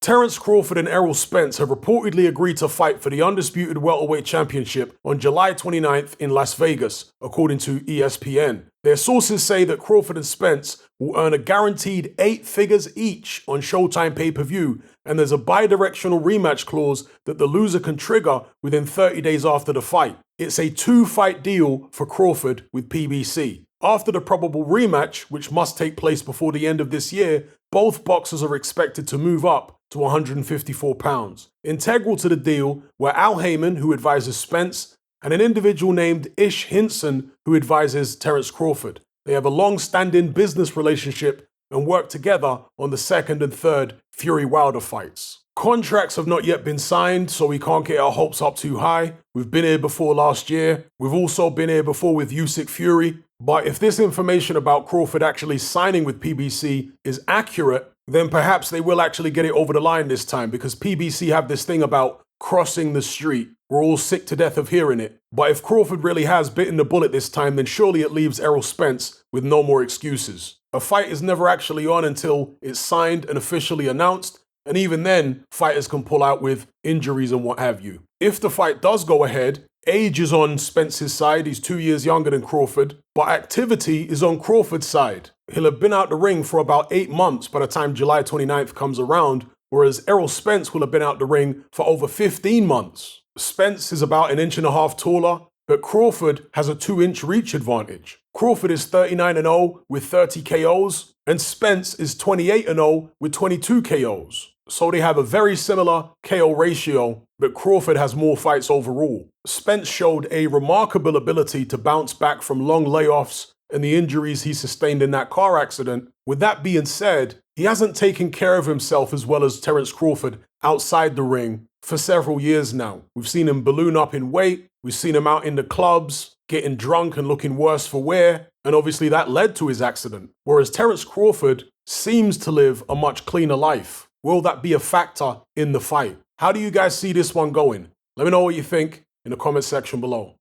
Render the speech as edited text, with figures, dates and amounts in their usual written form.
Terence Crawford and Errol Spence have reportedly agreed to fight for the undisputed welterweight championship on July 29th in Las Vegas, according to ESPN. Their sources say that Crawford and Spence will earn a guaranteed 8 figures each on Showtime pay-per-view, and there's a bi-directional rematch clause that the loser can trigger within 30 days after the fight. It's a 2-fight deal for Crawford with PBC. After the probable rematch, which must take place before the end of this year, both boxers are expected to move up to 154 pounds. Integral to the deal were Al Heyman, who advises Spence, and an individual named Ish Hinson, who advises Terence Crawford. They have a long-standing business relationship and work together on the second and third Fury Wilder fights. Contracts have not yet been signed, so we can't get our hopes up too high. We've been here before last year. We've also been here before with Usyk Fury. But if this information about Crawford actually signing with PBC is accurate, then perhaps they will actually get it over the line this time, because PBC have this thing about crossing the street. We're all sick to death of hearing it. But if Crawford really has bitten the bullet this time, then surely it leaves Errol Spence with no more excuses. A fight is never actually on until it's signed and officially announced, and even then, fighters can pull out with injuries and what have you. If the fight does go ahead, age is on Spence's side. He's 2 years younger than Crawford, but activity is on Crawford's side. He'll have been out the ring for about 8 months by the time July 29th comes around, whereas Errol Spence will have been out the ring for over 15 months. Spence is about 1.5 inches taller, but Crawford has a 2-inch reach advantage. Crawford is 39-0 with 30 KOs, and Spence is 28-0 with 22 KOs. So they have a very similar KO ratio, but Crawford has more fights overall. Spence showed a remarkable ability to bounce back from long layoffs and the injuries he sustained in that car accident. With that being said, he hasn't taken care of himself as well as Terence Crawford outside the ring for several years now. We've seen him balloon up in weight, we've seen him out in the clubs, getting drunk and looking worse for wear, and obviously that led to his accident. Whereas Terence Crawford seems to live a much cleaner life. Will that be a factor in the fight? How do you guys see this one going? Let me know what you think in the comment section below.